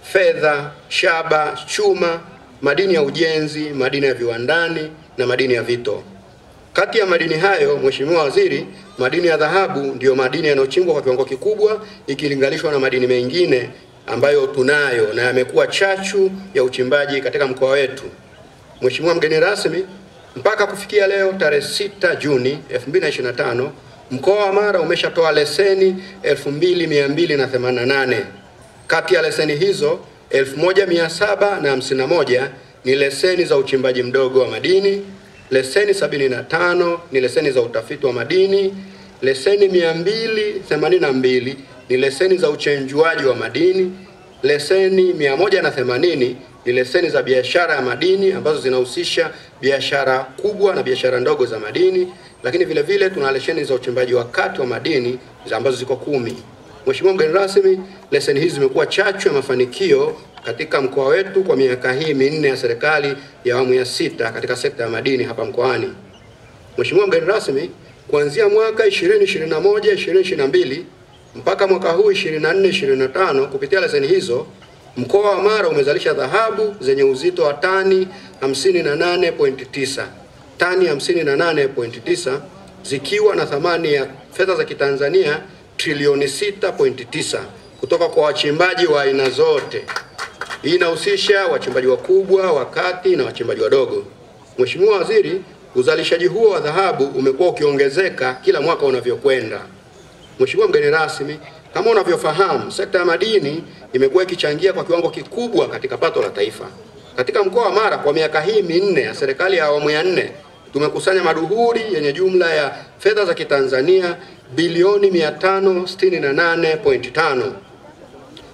fedha, shaba, chuma, madini ya ujenzi, madini ya viwandani na madini ya vito. Kati ya madini hayo, Mheshimiwa Waziri, madini ya dhahabu ndiyo madini yanayochimbwa kwa kiwango kikubwa ikilinganishwa na madini mengine ambayo tunayo na yamekuwa chachu ya uchimbaji katika mkoa wetu. Mheshimiwa mgeni rasmi, mpaka kufikia leo tarehe 6 Juni 2025, mkoa wa Mara umeshatoa leseni 2288. Kati ya leseni hizo 1751 ni leseni za uchimbaji mdogo wa madini, leseni 75 ni leseni za utafiti wa madini, leseni 282 ni leseni za uchenjuaji wa madini, leseni 180 ni leseni za biashara ya madini ambazo zinahusisha biashara kubwa na biashara ndogo za madini, lakini vile vile tuna leseni za uchimbaji wa kati wa madini ambazo ziko 10. Mheshimiwa mgeni rasmi, leseni hizi zimekuwa chachu ya mafanikio katika mkoa wetu kwa miaka hii minne ya serikali ya awamu ya 6 katika sekta ya madini hapa mkoani. Mheshimiwa mgeni rasmi, kuanzia mwaka 2021-2022 mpaka mwaka huu 24-25 kupitia leseni hizo, mkoa wa Mara umezalisha dhahabu zenye uzito wa tani 58.9. Tani 58.9 zikiwa na thamani ya fedha za Kitanzania trilioni 6.9 kutoka kwa wachimbaji wa aina zote. Hii inahusisha wachimbaji wakubwa, wakati na wachimbaji wadogo. Mheshimiwa Waziri, uzalishaji huo wa dhahabu umekuwa ukiongezeka kila mwaka unavyokwenda. Mheshimiwa mgeni rasmi, kama unavyofahamu, sekta ya madini imekuwa ikichangia kwa kiwango kikubwa katika pato la taifa. Katika mkoa wa Mara kwa miaka hii minne ya serikali ya awamu ya 4 tumekusanya maduhuri yenye jumla ya fedha za Kitanzania bilioni 568.5.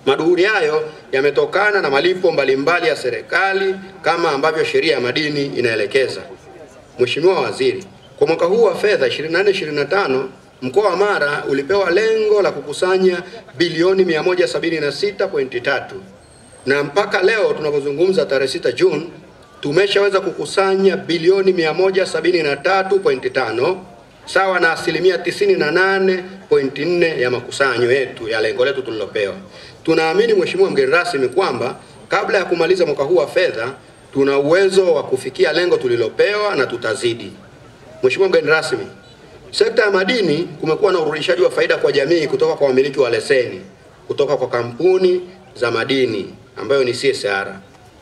Maduhuri hayo yametokana na malipo mbalimbali ya serikali kama ambavyo sheria ya madini inaelekeza. Mheshimiwa Waziri, kwa mwaka huu wa fedha 24-25 mkoa wa Mara ulipewa lengo la kukusanya bilioni 176.3, na mpaka leo tunapozungumza tarehe 6 Juni tumeshaweza kukusanya bilioni 173.5, sawa na asilimia 98.4 ya makusanyo yetu ya lengo letu tulilopewa. Tunaamini Mheshimiwa mgeni rasmi kwamba kabla ya kumaliza mwaka huu wa fedha tuna uwezo wa kufikia lengo tulilopewa na tutazidi. Mheshimiwa mgeni rasmi, sekta ya madini kumekuwa na urudishaji wa faida kwa jamii kutoka kwa wamiliki wa leseni, kutoka kwa kampuni za madini ambayo ni CSR.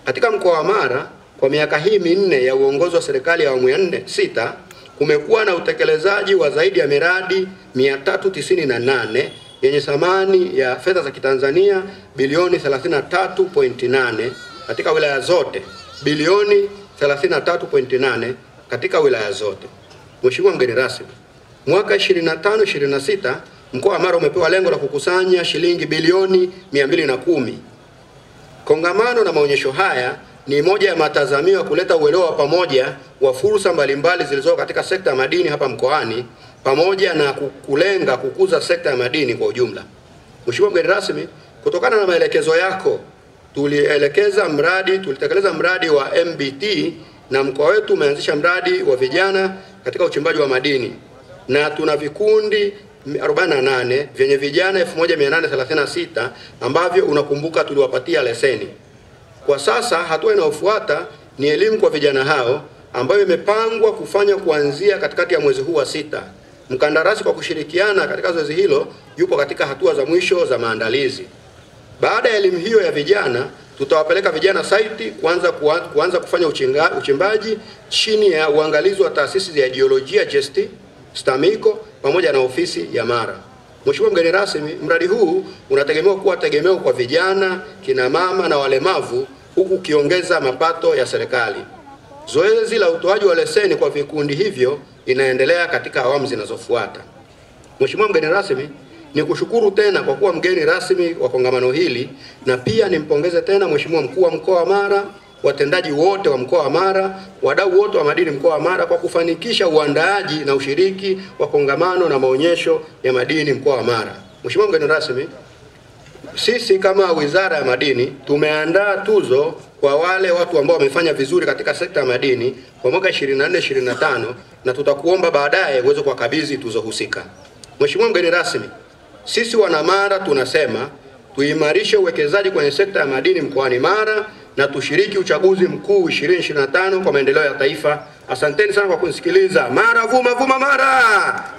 Katika mkoa wa Mara kwa miaka hii minne ya uongozi wa serikali ya awamu ya 6 kumekuwa na utekelezaji wa zaidi ya miradi 398 yenye thamani ya fedha za Kitanzania bilioni 33.8 katika wilaya zote, bilioni 33.8 katika wilaya zote. Mheshimiwa mgeni rasmi, mwaka 25-26 mkoa wa Mara umepewa lengo la kukusanya shilingi bilioni 210. Kongamano na maonyesho haya ni moja ya matazamio ya kuleta uelewa pamoja wa fursa mbalimbali zilizopo katika sekta ya madini hapa mkoani pamoja na kulenga kukuza sekta ya madini kwa ujumla. Mheshimiwa mgeni rasmi, kutokana na maelekezo yako tulitekeleza mradi wa MBT na mkoa wetu umeanzisha mradi wa vijana katika uchimbaji wa madini, na tuna vikundi 48 vyenye vijana 1836 ambavyo unakumbuka tuliwapatia leseni. Kwa sasa hatua inayofuata ni elimu kwa vijana hao ambayo imepangwa kufanya kuanzia katikati ya mwezi huu wa 6. Mkandarasi kwa kushirikiana katika zoezi hilo yupo katika hatua za mwisho za maandalizi. Baada ya elimu hiyo ya vijana, tutawapeleka vijana site kuanza kufanya uchimbaji chini ya uangalizi wa taasisi ya jiolojia JST, STAMICO pamoja na ofisi ya Mara. Mheshimiwa mgeni rasmi, mradi huu unategemewa kuwa tegemeo kwa vijana, kina mama na walemavu, huku ukiongeza mapato ya serikali. Zoezi la utoaji wa leseni kwa vikundi hivyo inaendelea katika awamu zinazofuata. Mheshimiwa mgeni rasmi, nikushukuru tena kwa kuwa mgeni rasmi wa kongamano hili, na pia nimpongeze tena Mheshimiwa mkuu wa mkoa wa Mara, watendaji wote wa mkoa wa Mara, wadau wote wa madini mkoa wa Mara kwa kufanikisha uandaaji na ushiriki wa kongamano na maonyesho ya madini mkoa wa Mara. Mheshimiwa mgeni rasmi, sisi kama Wizara ya Madini tumeandaa tuzo kwa wale watu ambao wamefanya vizuri katika sekta ya madini kwa mwaka 24-25 na tutakuomba baadaye uweze kuwakabidhi tuzo husika. Mheshimiwa mgeni rasmi, sisi wana Mara tunasema tuimarishe uwekezaji kwenye sekta ya madini mkoani Mara na tushiriki uchaguzi mkuu 2025 kwa maendeleo ya taifa. Asanteni sana kwa kunisikiliza. Mara vuma vuma Mara!